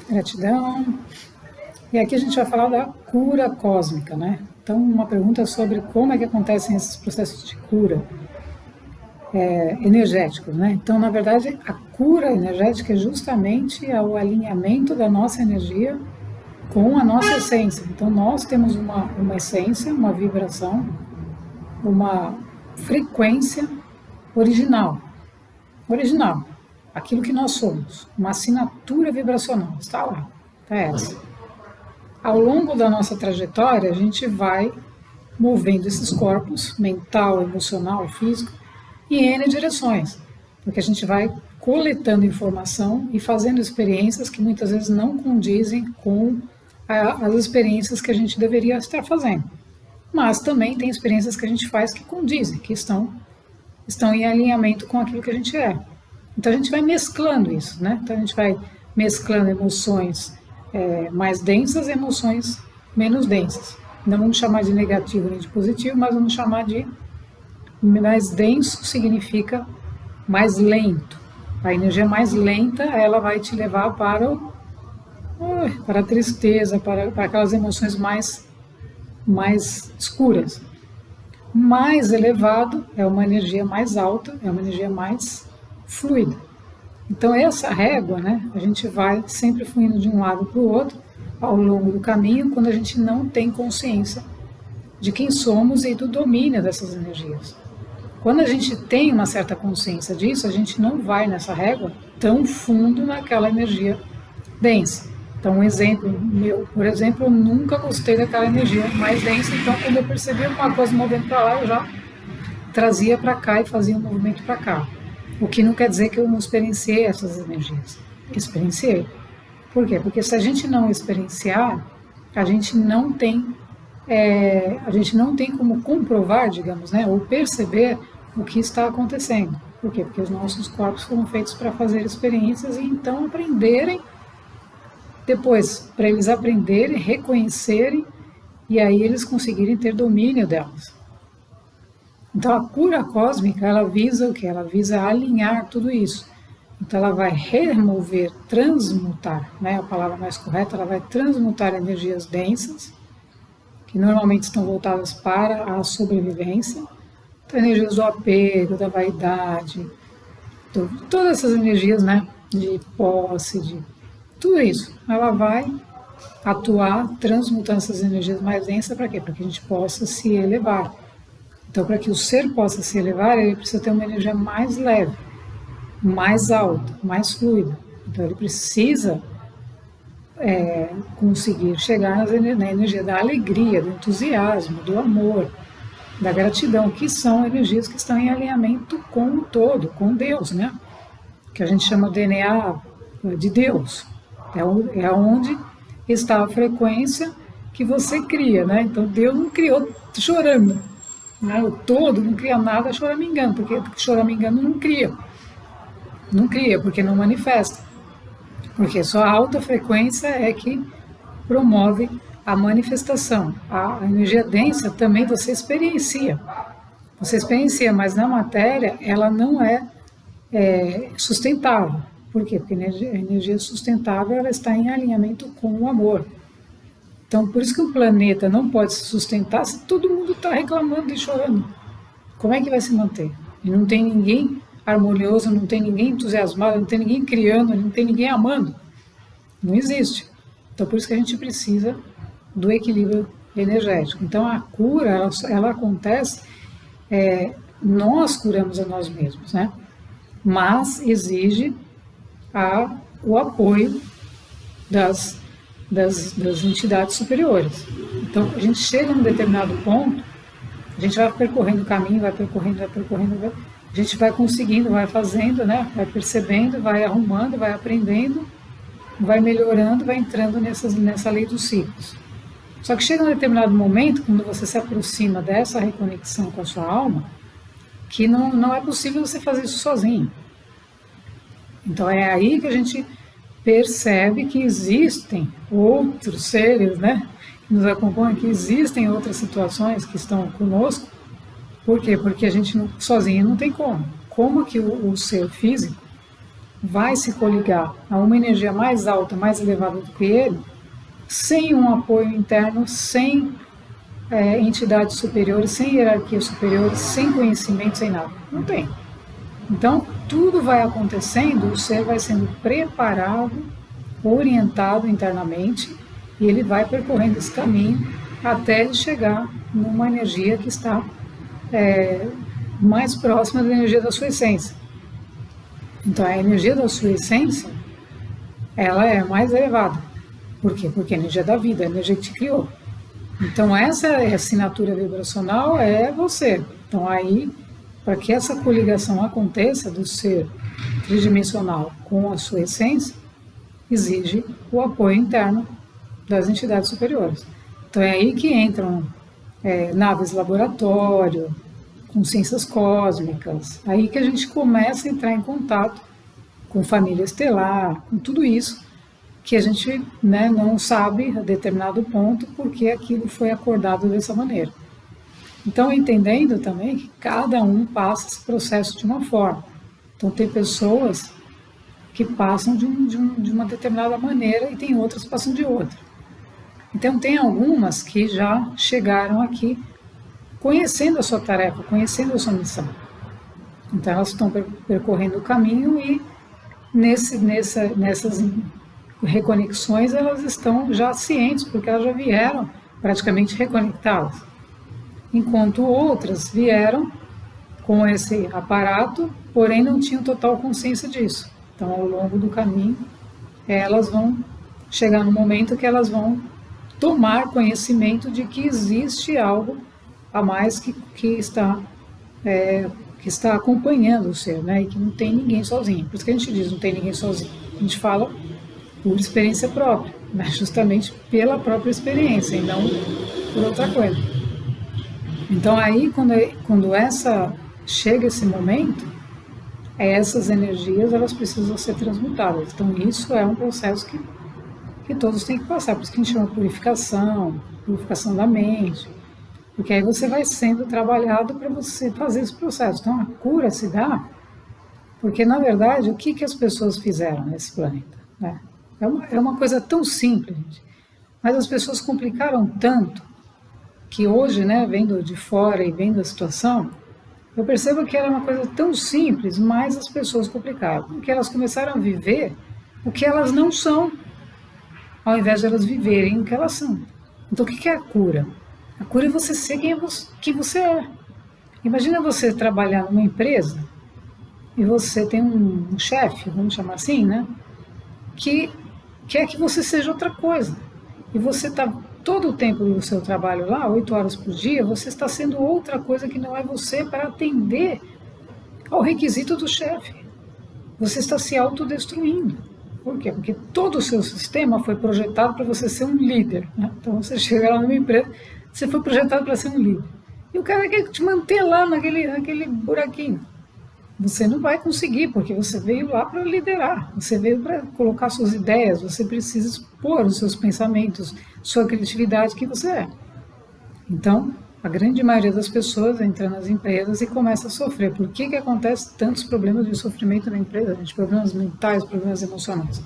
Gratidão. E aqui a gente vai falar da cura cósmica, né? Então, uma pergunta sobre como é que acontecem esses processos de cura energéticos, né? Então, na verdade, a cura energética é justamente o alinhamento da nossa energia com a nossa essência. Então, nós temos uma essência, uma vibração, uma frequência original. Original. Aquilo que nós somos. Uma assinatura vibracional. Está lá. Está essa. Ao longo da nossa trajetória, a gente vai movendo esses corpos, mental, emocional, físico, em N direções. Porque a gente vai coletando informação e fazendo experiências que muitas vezes não condizem com as experiências que a gente deveria estar fazendo. Mas também tem experiências que a gente faz que condizem, que estão em alinhamento com aquilo que a gente é. Então a gente vai mesclando isso, né? Então a gente vai mesclando emoções mais densas e emoções menos densas. Não vamos chamar de negativo nem de positivo, mas vamos chamar de mais denso significa mais lento. A energia mais lenta, ela vai te levar para a tristeza, para aquelas emoções mais escuras. Mais elevado é uma energia mais alta, é uma energia mais fluida. Então essa régua, né, a gente vai sempre fluindo de um lado para o outro ao longo do caminho, quando a gente não tem consciência de quem somos e do domínio dessas energias. Quando a gente tem uma certa consciência disso, a gente não vai nessa régua tão fundo naquela energia densa. Então, um exemplo meu, por exemplo, eu nunca gostei daquela energia mais densa, então quando eu percebi uma coisa movendo para lá, eu já trazia para cá e fazia um movimento para cá. O que não quer dizer que eu não experienciei essas energias. Experienciei. Por quê? Porque se a gente não experienciar, a gente não tem como comprovar, digamos, né, ou perceber o que está acontecendo. Por quê? Porque os nossos corpos foram feitos para fazer experiências e então aprenderem, depois, para eles aprenderem, reconhecerem, e aí eles conseguirem ter domínio delas. Então a cura cósmica, ela visa o quê? Ela visa alinhar tudo isso. Então ela vai remover, transmutar, né? A palavra mais correta, ela vai transmutar energias densas, que normalmente estão voltadas para a sobrevivência. Então energias do apego, da vaidade, todas essas energias, né? De posse, de tudo isso. Ela vai atuar, transmutando essas energias mais densas para quê? Para que a gente possa se elevar. Então, para que o ser possa se elevar, ele precisa ter uma energia mais leve, mais alta, mais fluida. Então, ele precisa conseguir chegar na energia da alegria, do entusiasmo, do amor, da gratidão, que são energias que estão em alinhamento com o todo, com Deus, né? Que a gente chama de DNA de Deus. É onde está a frequência que você cria, né? Então, Deus não criou chorando. O todo não cria nada choramingando, porque choramingando não cria. Não cria, porque não manifesta. Porque só a alta frequência é que promove a manifestação. A energia densa também você experiencia. Você experiencia, mas na matéria ela não é sustentável. Por quê? Porque a energia sustentável ela está em alinhamento com o amor. Então, por isso que o planeta não pode se sustentar se todo mundo está reclamando e chorando. Como é que vai se manter? E não tem ninguém harmonioso, não tem ninguém entusiasmado, não tem ninguém criando, não tem ninguém amando. Não existe. Então, por isso que a gente precisa do equilíbrio energético. Então, a cura, ela acontece, nós curamos a nós mesmos, né? Mas exige o apoio das entidades superiores. Então, a gente chega num determinado ponto, a gente vai percorrendo o caminho, vai percorrendo, a gente vai conseguindo, vai fazendo, né? Vai percebendo, vai arrumando, vai aprendendo, vai melhorando, vai entrando nessa lei dos ciclos. Só que chega num determinado momento, quando você se aproxima dessa reconexão com a sua alma, que não é possível você fazer isso sozinho. Então é aí que a gente percebe que existem outros seres, né, que nos acompanham, que existem outras situações que estão conosco. Por quê? Porque a gente sozinho não tem como. Como que o ser físico, vai se coligar a uma energia mais alta, mais elevada do que ele, sem um apoio interno, sem entidades superiores, sem hierarquias superiores, sem conhecimento, sem nada. Não tem. Então, tudo vai acontecendo, o ser vai sendo preparado, orientado internamente, e ele vai percorrendo esse caminho até ele chegar numa energia que está mais próxima da energia da sua essência. Então, a energia da sua essência, ela é mais elevada. Por quê? Porque a energia da vida, a energia que te criou. Então, essa é a assinatura vibracional, é você. Então, aí, para que essa coligação aconteça do ser tridimensional com a sua essência, exige o apoio interno das entidades superiores. Então, é aí que entram naves laboratório, consciências cósmicas, aí que a gente começa a entrar em contato com família estelar, com tudo isso que a gente não sabe a determinado ponto porque aquilo foi acordado dessa maneira. Então, entendendo também que cada um passa esse processo de uma forma. Então, tem pessoas que passam de uma determinada maneira e tem outras que passam de outra. Então, tem algumas que já chegaram aqui conhecendo a sua tarefa, conhecendo a sua missão. Então, elas estão percorrendo o caminho e nessas reconexões elas estão já cientes, porque elas já vieram praticamente reconectadas. Enquanto outras vieram com esse aparato, porém não tinham total consciência disso. Então, ao longo do caminho, elas vão chegar no momento que elas vão tomar conhecimento de que existe algo a mais que está acompanhando o ser, e que não tem ninguém sozinho. Por isso que a gente diz, não tem ninguém sozinho. A gente fala por experiência própria, justamente pela própria experiência e não por outra coisa. Então aí, quando chega esse momento, essas energias elas precisam ser transmutadas. Então isso é um processo que todos têm que passar. Por isso que a gente chama purificação da mente, porque aí você vai sendo trabalhado para você fazer esse processo. Então a cura se dá porque, na verdade, o que as pessoas fizeram nesse planeta? É uma coisa tão simples, gente, mas as pessoas complicaram tanto que hoje, vendo de fora e vendo a situação, eu percebo que era uma coisa tão simples, mas as pessoas complicaram, porque elas começaram a viver o que elas não são, ao invés de elas viverem o que elas são. Então, o que é a cura? A cura é você ser quem você é. Imagina você trabalhar numa empresa e você tem um chefe, vamos chamar assim, que quer que você seja outra coisa. E você está todo o tempo do seu trabalho lá, 8 horas por dia, você está sendo outra coisa que não é você para atender ao requisito do chefe. Você está se autodestruindo. Por quê? Porque todo o seu sistema foi projetado para você ser um líder. Então você chega lá numa empresa, você foi projetado para ser um líder. E o cara quer te manter lá naquele buraquinho. Você não vai conseguir, porque você veio lá para liderar, você veio para colocar suas ideias, você precisa expor os seus pensamentos, sua criatividade que você é. Então, a grande maioria das pessoas entra nas empresas e começa a sofrer. Por que acontece tantos problemas de sofrimento na empresa, gente? Problemas mentais, problemas emocionais?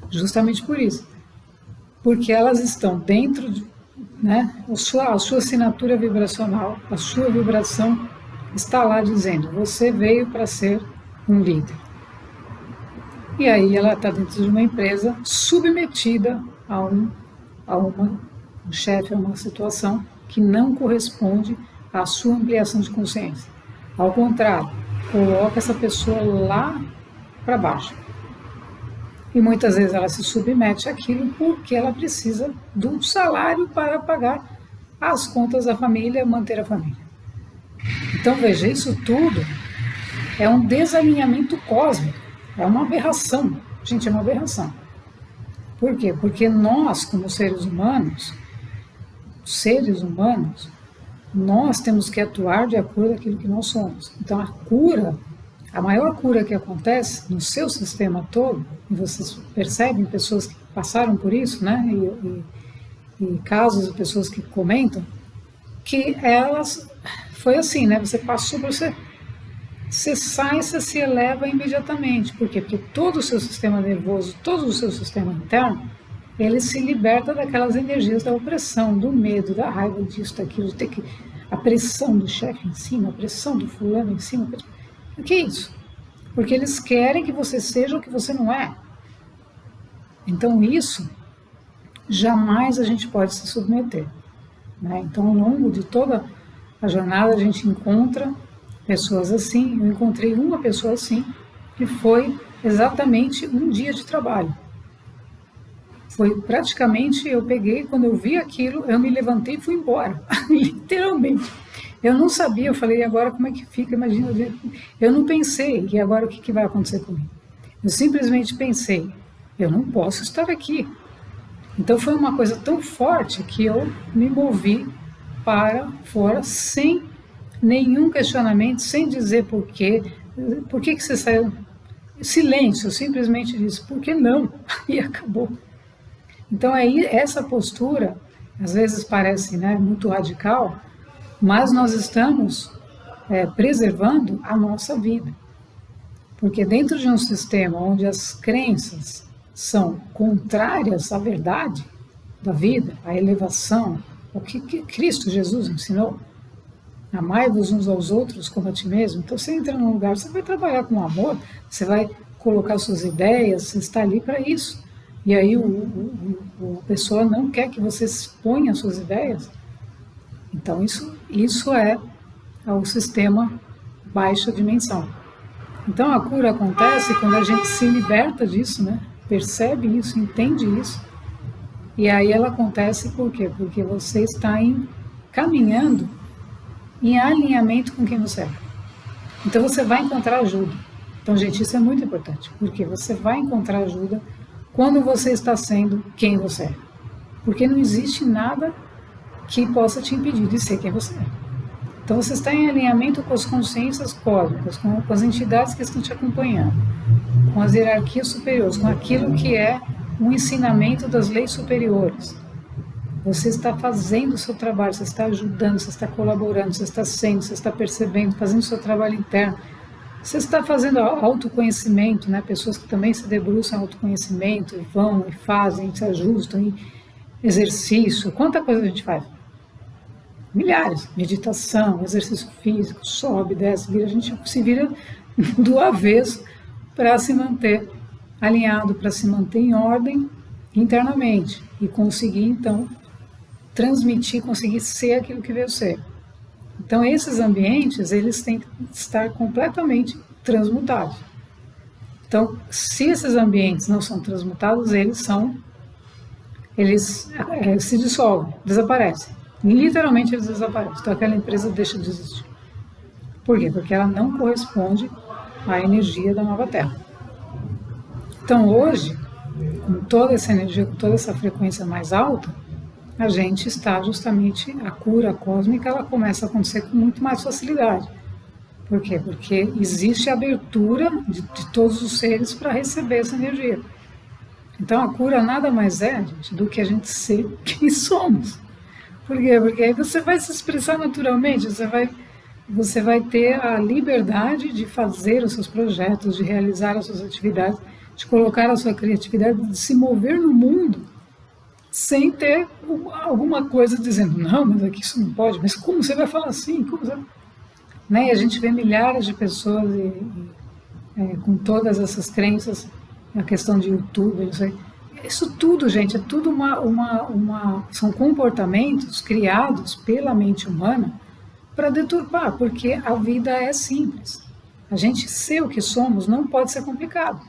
Justamente por isso. Porque elas estão dentro de, a sua assinatura vibracional, a sua vibração está lá dizendo, você veio para ser um líder. E aí ela está dentro de uma empresa submetida a um chefe, a uma situação que não corresponde à sua ampliação de consciência. Ao contrário, coloca essa pessoa lá para baixo. E muitas vezes ela se submete àquilo porque ela precisa de um salário para pagar as contas da família, manter a família. Então, veja, isso tudo é um desalinhamento cósmico, é uma aberração. Gente, é uma aberração. Por quê? Porque nós, como seres humanos, nós temos que atuar de acordo com aquilo que nós somos. Então, a maior cura que acontece no seu sistema todo, e vocês percebem pessoas que passaram por isso, e casos de pessoas que comentam, que elas... Foi assim, você passou por você. você sai, você se eleva imediatamente. Por quê? Porque todo o seu sistema nervoso, todo o seu sistema interno, ele se liberta daquelas energias da opressão, do medo, da raiva, disso, daquilo, de ter que... a pressão do chefe em cima, a pressão do fulano em cima. O que é isso? Porque eles querem que você seja o que você não é. Então isso, jamais a gente pode se submeter. Né? Então, ao longo de toda a jornada, a gente encontra pessoas assim. Eu encontrei uma pessoa assim, que foi exatamente um dia de trabalho. Foi praticamente, eu peguei, quando eu vi aquilo, eu me levantei e fui embora, literalmente. Eu não sabia, eu falei, e agora como é que fica? Imagina, eu não pensei, e agora o que vai acontecer comigo? Eu simplesmente pensei, eu não posso estar aqui. Então foi uma coisa tão forte que eu me movi para fora, sem nenhum questionamento, sem dizer por que você saiu. Silêncio, eu simplesmente disse, por que não? E acabou. Então aí essa postura, às vezes parece, né, muito radical, mas nós estamos preservando a nossa vida. Porque dentro de um sistema onde as crenças são contrárias à verdade da vida, à elevação, o que Cristo Jesus ensinou, amai-vos uns aos outros como a ti mesmo. Então você entra num lugar, você vai trabalhar com amor, você vai colocar suas ideias, você está ali para isso. E aí a pessoa não quer que você exponha suas ideias. Então isso é o sistema baixa dimensão. Então a cura acontece quando a gente se liberta disso, né? Percebe isso, entende isso. E aí ela acontece por quê? Porque você está caminhando em alinhamento com quem você é. Então você vai encontrar ajuda. Então, gente, isso é muito importante, porque você vai encontrar ajuda quando você está sendo quem você é. Porque não existe nada que possa te impedir de ser quem você é. Então você está em alinhamento com as consciências cósmicas, com as entidades que estão te acompanhando, com as hierarquias superiores, com aquilo que é um ensinamento das leis superiores. Você está fazendo o seu trabalho, você está ajudando, você está colaborando, você está sendo, você está percebendo, fazendo o seu trabalho interno. Você está fazendo autoconhecimento, né? Pessoas que também se debruçam em autoconhecimento, e vão, e fazem, se ajustam, e exercício. Quanta coisa a gente faz? Milhares. Meditação, exercício físico, sobe, desce, vira. A gente se vira do avesso para se manter alinhado, para se manter em ordem internamente e conseguir, então, transmitir, conseguir ser aquilo que veio ser. Então, esses ambientes, eles têm que estar completamente transmutados. Então, se esses ambientes não são transmutados, eles se dissolvem, desaparecem. Literalmente, eles desaparecem. Então, aquela empresa deixa de existir. Por quê? Porque ela não corresponde à energia da nova Terra. Então, hoje, com toda essa energia, com toda essa frequência mais alta, a gente está justamente, a cura cósmica, ela começa a acontecer com muito mais facilidade. Por quê? Porque existe a abertura de todos os seres para receber essa energia. Então a cura nada mais é, gente, do que a gente ser quem somos. Por quê? Porque aí você vai se expressar naturalmente, você vai ter a liberdade de fazer os seus projetos, de realizar as suas atividades, de colocar a sua criatividade, de se mover no mundo, sem ter alguma coisa dizendo, não, mas aqui isso não pode, mas como você vai falar assim? Como você... Né? E a gente vê milhares de pessoas com todas essas crenças, a questão de YouTube, isso tudo, gente, é tudo são comportamentos criados pela mente humana para deturpar, porque a vida é simples. A gente ser o que somos não pode ser complicado.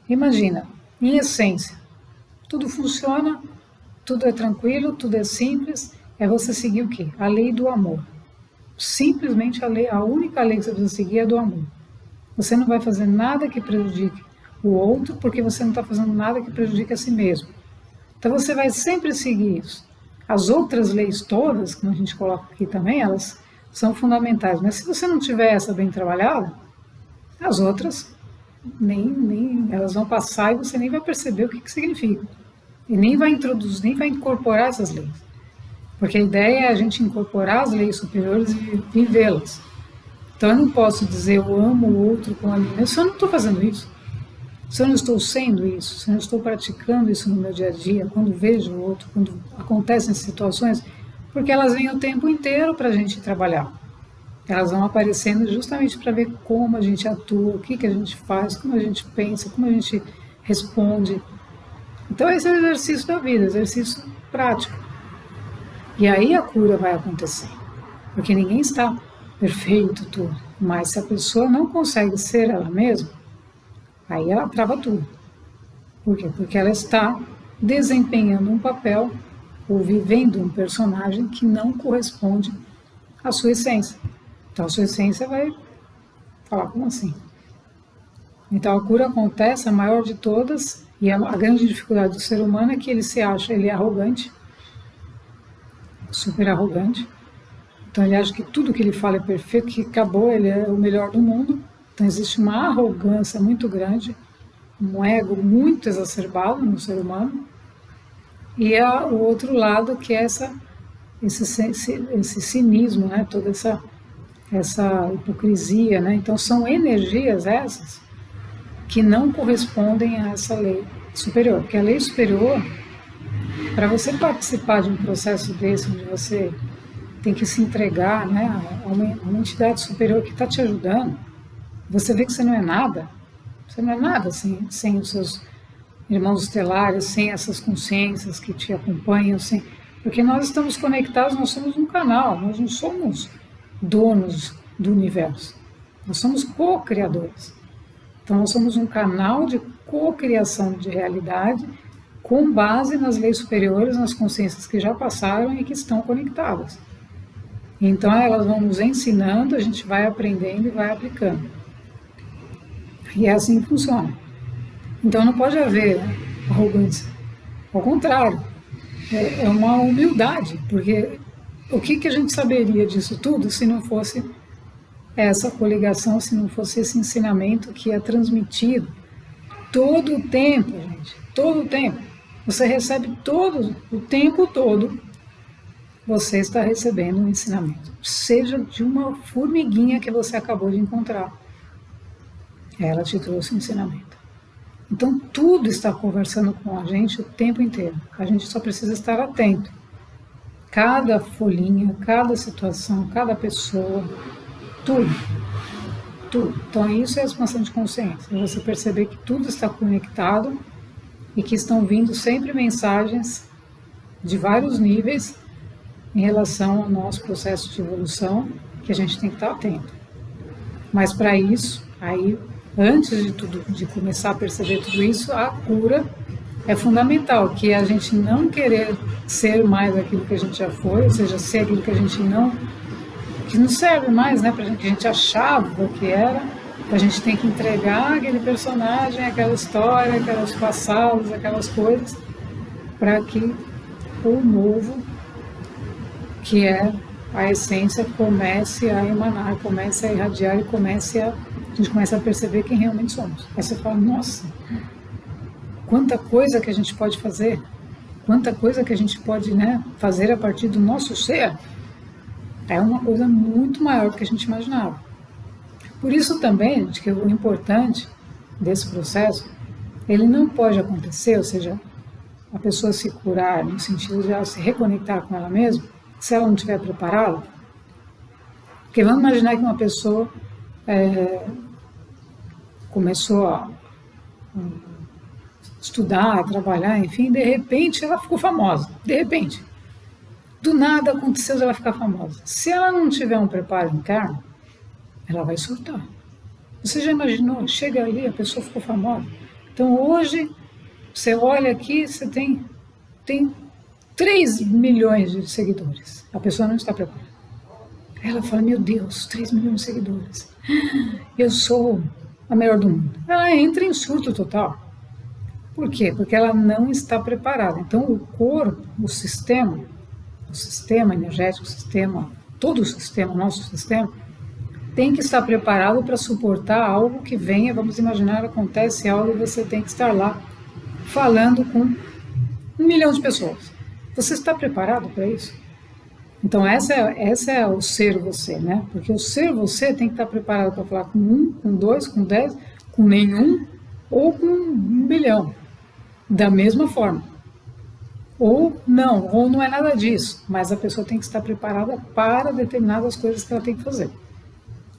Imagina, em essência, tudo funciona, tudo é tranquilo, tudo é simples, é você seguir o quê? A lei do amor. Simplesmente a única lei que você precisa seguir é do amor. Você não vai fazer nada que prejudique o outro, porque você não está fazendo nada que prejudique a si mesmo. Então você vai sempre seguir isso. As outras leis todas, como a gente coloca aqui também, elas são fundamentais. Mas se você não tiver essa bem trabalhada, as outras nem elas vão passar e você nem vai perceber o que significa. E nem vai introduzir, nem vai incorporar essas leis. Porque a ideia é a gente incorporar as leis superiores e vivê-las. Então eu não posso dizer eu amo o outro com a mim, se eu não estou fazendo isso, se eu não estou sendo isso, se eu não estou praticando isso no meu dia a dia, quando vejo o outro, quando acontecem situações, porque elas vêm o tempo inteiro para a gente trabalhar. Elas vão aparecendo justamente para ver como a gente atua, o que a gente faz, como a gente pensa, como a gente responde. Então esse é o exercício da vida, exercício prático. E aí a cura vai acontecer, porque ninguém está perfeito tudo, mas se a pessoa não consegue ser ela mesma, aí ela trava tudo. Por quê? Porque ela está desempenhando um papel ou vivendo um personagem que não corresponde à sua essência. Então a sua essência vai falar como assim? Então a cura acontece, a maior de todas, e a grande dificuldade do ser humano é que ele se acha, ele é arrogante, super arrogante. Então ele acha que tudo que ele fala é perfeito, que acabou, ele é o melhor do mundo. Então existe uma arrogância muito grande, um ego muito exacerbado no ser humano. E há o outro lado que é esse cinismo, né? Toda essa hipocrisia, né? Então são energias essas que não correspondem a essa lei superior. Porque a lei superior, para você participar de um processo desse, onde você tem que se entregar, né, a uma entidade superior que está te ajudando, você vê que você não é nada. Você não é nada sem os seus irmãos estelares, sem essas consciências que te acompanham, porque nós estamos conectados, nós somos um canal, nós não somos donos do universo, nós somos co-criadores. Então nós somos um canal de co-criação de realidade com base nas leis superiores, nas consciências que já passaram e que estão conectadas. Então elas vão nos ensinando, a gente vai aprendendo e vai aplicando. E é assim que funciona. Então não pode haver arrogância. Ao contrário, é uma humildade, porque o que a gente saberia disso tudo se não fosse essa coligação, se não fosse esse ensinamento que é transmitido todo o tempo, gente, todo o tempo. Você recebe todo o tempo todo, você está recebendo um ensinamento, seja de uma formiguinha que você acabou de encontrar. Ela te trouxe um ensinamento. Então tudo está conversando com a gente o tempo inteiro. A gente só precisa estar atento. Cada folhinha, cada situação, cada pessoa, tudo. Então isso é a expansão de consciência. É você perceber que tudo está conectado e que estão vindo sempre mensagens de vários níveis em relação ao nosso processo de evolução, que a gente tem que estar atento. Mas para isso, aí, antes de tudo, de começar a perceber tudo isso, a cura é fundamental, que é a gente não querer ser mais aquilo que a gente já foi, ou seja, ser aquilo que a gente que não serve mais, né, para a gente achava que era, a gente tem que entregar aquele personagem, aquela história, aquelas passadas, aquelas coisas, para que o novo, que é a essência, comece a emanar, comece a irradiar e a gente começa a perceber quem realmente somos. Aí você fala, nossa, quanta coisa que a gente pode fazer, quanta coisa que a gente pode, né, fazer a partir do nosso ser, é uma coisa muito maior do que a gente imaginava. Por isso também, gente, que o importante desse processo, ele não pode acontecer, ou seja, a pessoa se curar no sentido de ela se reconectar com ela mesma, se ela não estiver preparada. Porque vamos imaginar que uma pessoa começou a estudar, a trabalhar, enfim, de repente ela ficou famosa, de repente. Do nada aconteceu ela ficar famosa. Se ela não tiver um preparo interno, ela vai surtar. Você já imaginou? Chega ali, a pessoa ficou famosa. Então hoje, você olha aqui, você tem 3 milhões de seguidores. A pessoa não está preparada. Ela fala, meu Deus, 3 milhões de seguidores. Eu sou a melhor do mundo. Ela entra em surto total. Por quê? Porque ela não está preparada. Então o corpo, o sistema energético, todo o sistema, nosso sistema, tem que estar preparado para suportar algo que venha. Vamos imaginar, acontece algo e você tem que estar lá falando com 1 milhão de pessoas. Você está preparado para isso? Então, essa é o ser você, né? Porque o ser você tem que estar preparado para falar com um, com dois, com 10, com nenhum ou com 1 bilhão, da mesma forma. Ou não é nada disso, mas a pessoa tem que estar preparada para determinadas coisas que ela tem que fazer.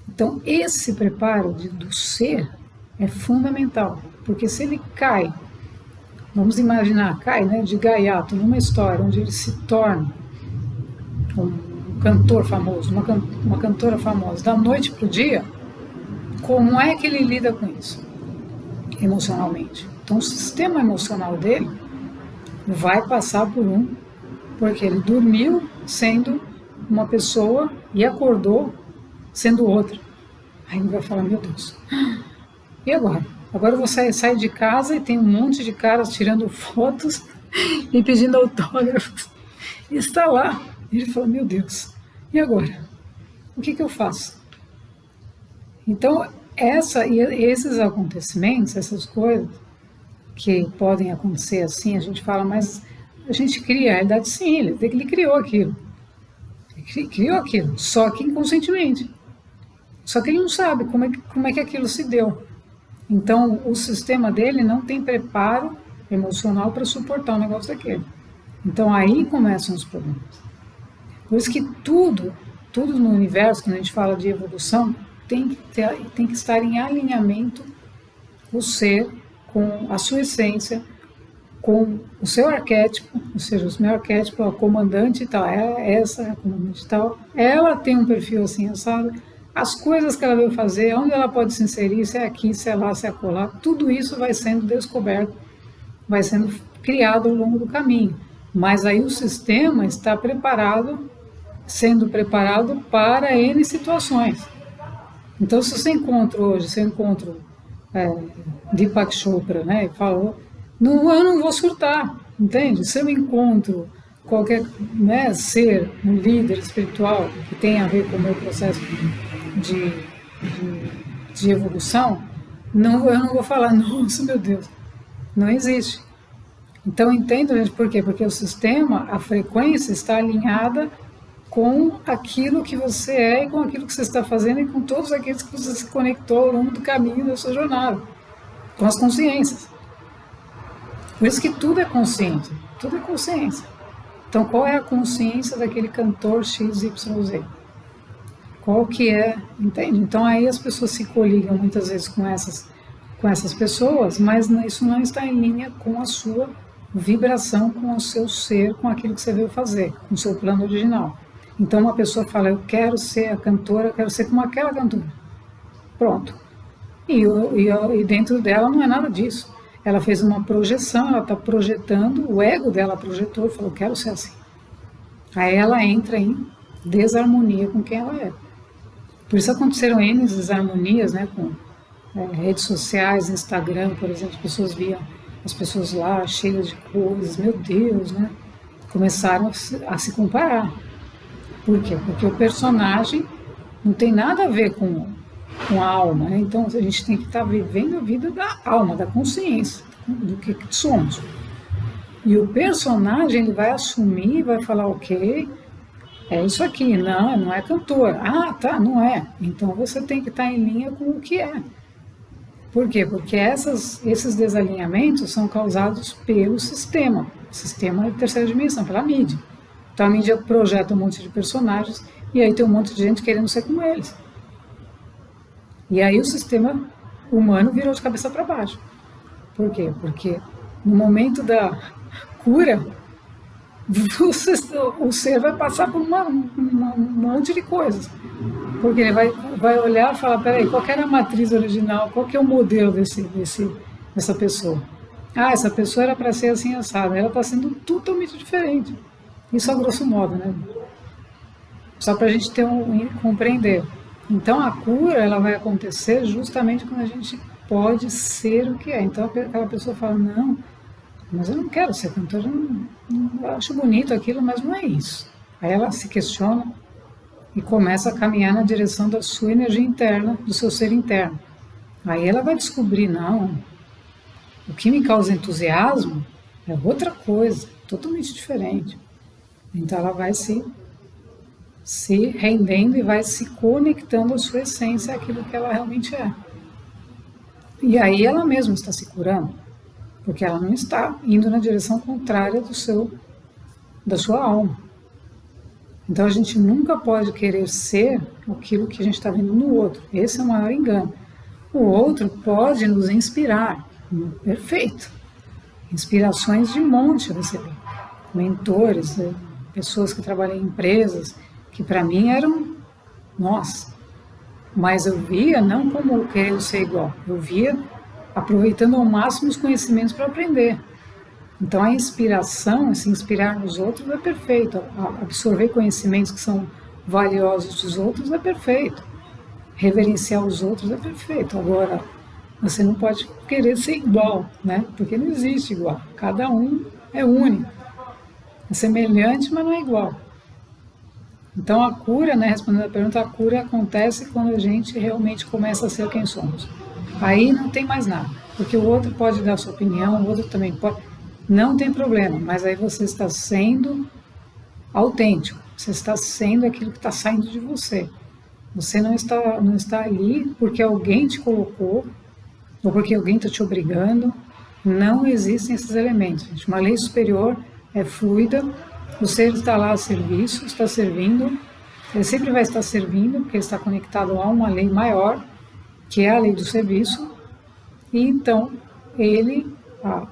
Então, esse preparo do ser é fundamental, porque se ele cai, vamos imaginar, cai, né, de gaiato numa história onde ele se torna um cantor famoso, uma cantora famosa, da noite para o dia, como é que ele lida com isso emocionalmente? Então, o sistema emocional dele vai passar por porque ele dormiu sendo uma pessoa e acordou sendo outra. Aí ele vai falar, meu Deus, e agora? Agora eu vou sair de casa e tem um monte de caras tirando fotos e pedindo autógrafos. E está lá. Ele fala, meu Deus, e agora? O que eu faço? Então, esses acontecimentos, essas coisas que podem acontecer assim, a gente fala, mas a gente cria a realidade, sim, ele criou aquilo. Ele criou aquilo, só que inconscientemente. Só que ele não sabe como é que aquilo se deu. Então, o sistema dele não tem preparo emocional para suportar um negócio daquele. Então, aí começam os problemas. Por isso que tudo no universo, quando a gente fala de evolução, tem que estar em alinhamento o ser com a sua essência, com o seu arquétipo, ou seja, o meu arquétipo, a comandante e tal, essa a comandante e tal, ela tem um perfil assim, sabe? As coisas que ela veio fazer, onde ela pode se inserir, se é aqui, se é lá, se é acolá, tudo isso vai sendo descoberto, vai sendo criado ao longo do caminho. Mas aí o sistema está sendo preparado para N situações. Então, se você encontra hoje, Deepak Chopra, né, e falou, eu não vou surtar, entende? Se eu encontro qualquer ser, um líder espiritual que tenha a ver com o meu processo de evolução, eu não vou falar, nossa, meu Deus, não existe. Então, entenda, gente, por quê? Porque o sistema, a frequência está alinhada com aquilo que você é e com aquilo que você está fazendo e com todos aqueles que você se conectou ao longo do caminho da sua jornada, com as consciências. Por isso que tudo é consciência, tudo é consciência. Então, qual é a consciência daquele cantor XYZ? Qual que é, entende? Então, aí as pessoas se coligam muitas vezes com essas pessoas, mas isso não está em linha com a sua vibração, com o seu ser, com aquilo que você veio fazer, com o seu plano original. Então, uma pessoa fala, eu quero ser a cantora, eu quero ser como aquela cantora. Pronto. E dentro dela não é nada disso. Ela fez uma projeção, ela está projetando, o ego dela projetou e falou, quero ser assim. Aí ela entra em desarmonia com quem ela é. Por isso aconteceram N desarmonias, né, com redes sociais, Instagram, por exemplo, as pessoas viam as pessoas lá cheias de coisas, meu Deus, né? Começaram a se comparar. Por quê? Porque o personagem não tem nada a ver com a alma, né? Então a gente tem que estar vivendo a vida da alma, da consciência, do que somos. E o personagem ele vai assumir, vai falar, ok, é isso aqui, não é cantor. Ah, tá, não é. Então você tem que estar em linha com o que é. Por quê? Porque esses desalinhamentos são causados pelo sistema de terceira dimensão, pela mídia. Então a mídia projeta um monte de personagens e aí tem um monte de gente querendo ser como eles. E aí o sistema humano virou de cabeça para baixo. Por quê? Porque no momento da cura, o ser vai passar por um monte de coisas. Porque ele vai olhar e falar, peraí, qual que era a matriz original, qual que é o modelo dessa pessoa? Ah, essa pessoa era para ser assim assada, ela está sendo totalmente diferente. Isso a grosso modo, né? Só para a gente compreender. Então a cura ela vai acontecer justamente quando a gente pode ser o que é. Então aquela pessoa fala, não, mas eu não quero ser cantora, eu acho bonito aquilo, mas não é isso. Aí ela se questiona e começa a caminhar na direção da sua energia interna, do seu ser interno. Aí ela vai descobrir, não, o que me causa entusiasmo é outra coisa, totalmente diferente. Então ela vai se se rendendo e vai se conectando à sua essência, àquilo que ela realmente é. E aí ela mesma está se curando, porque ela não está indo na direção contrária da sua alma. Então a gente nunca pode querer ser aquilo que a gente está vendo no outro. Esse é o maior engano. O outro pode nos inspirar. Perfeito. Inspirações de monte eu recebi. Mentores, pessoas que trabalham em empresas, que para mim eram, nossa. Mas eu via não como querendo ser igual. Eu via aproveitando ao máximo os conhecimentos para aprender. Então a inspiração, se inspirar nos outros é perfeito, absorver conhecimentos que são valiosos dos outros é perfeito, reverenciar os outros é perfeito. Agora, você não pode querer ser igual, né? Porque não existe igual, cada um é único, é semelhante, mas não é igual. Então a cura, né, respondendo a pergunta, a cura acontece quando a gente realmente começa a ser quem somos. Aí não tem mais nada, porque o outro pode dar a sua opinião, o outro também pode... Não tem problema, mas aí você está sendo autêntico, você está sendo aquilo que está saindo de você. Você não está ali porque alguém te colocou, ou porque alguém está te obrigando. Não existem esses elementos, gente. Uma lei superior é fluida, o ser está lá a serviço, está servindo, ele sempre vai estar servindo, porque ele está conectado a uma lei maior, que é a lei do serviço, e então ele... a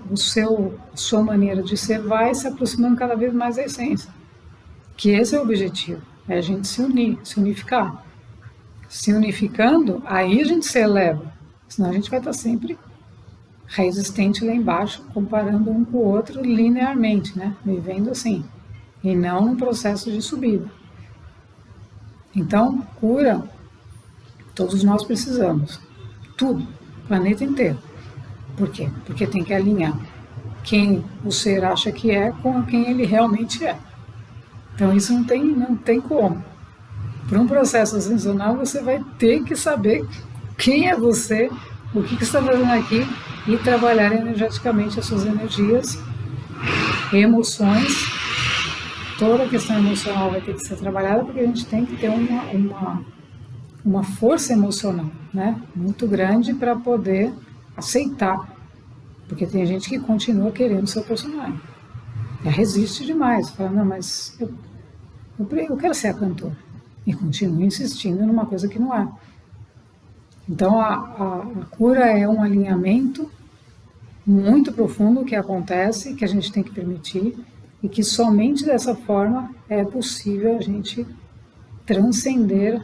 sua maneira de ser vai se aproximando cada vez mais da essência. Que esse é o objetivo, é a gente se unir, se unificar. Se unificando, aí a gente se eleva, senão a gente vai estar sempre resistente lá embaixo, comparando um com o outro linearmente, né? Vivendo assim, e não num processo de subida. Então, cura, todos nós precisamos, tudo, o planeta inteiro. Por quê? Porque tem que alinhar quem o ser acha que é com quem ele realmente é. Então isso não tem como. Para um processo ascensional você vai ter que saber quem é você, o que você está fazendo aqui e trabalhar energeticamente as suas energias, emoções. Toda a questão emocional vai ter que ser trabalhada porque a gente tem que ter uma força emocional, né, muito grande para poder aceitar, porque tem gente que continua querendo ser o personagem, resiste demais, fala, não, mas eu quero ser a cantora, e continua insistindo numa coisa que não é. Então a cura é um alinhamento muito profundo que acontece, que a gente tem que permitir, e que somente dessa forma é possível a gente transcender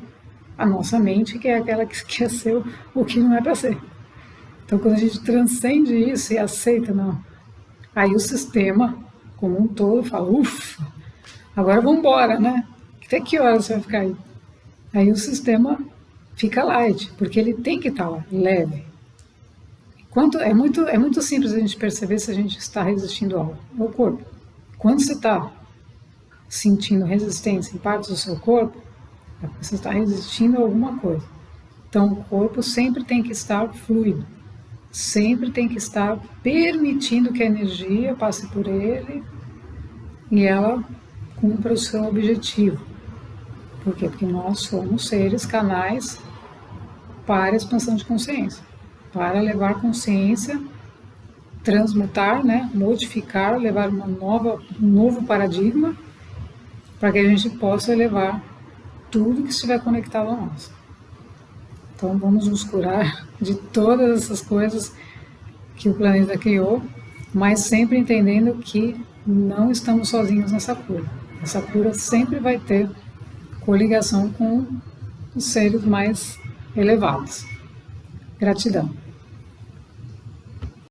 a nossa mente, que é aquela que quer ser o que não é para ser. Então, quando a gente transcende isso e aceita, não, aí o sistema, como um todo, fala, ufa, agora vamos embora, né? Até que hora você vai ficar aí? Aí o sistema fica light, porque ele tem que estar lá, leve. É muito simples a gente perceber se a gente está resistindo a algo. É o corpo. Quando você está sentindo resistência em partes do seu corpo, é porque você está resistindo a alguma coisa. Então, o corpo sempre tem que estar fluido. Sempre tem que estar permitindo que a energia passe por ele e ela cumpra o seu objetivo. Por quê? Porque nós somos seres, canais para a expansão de consciência, para levar consciência, transmutar, né, modificar, levar um novo paradigma para que a gente possa levar tudo que estiver conectado a nós. Então vamos nos curar de todas essas coisas que o planeta criou, mas sempre entendendo que não estamos sozinhos nessa cura. Essa cura sempre vai ter coligação com os seres mais elevados. Gratidão.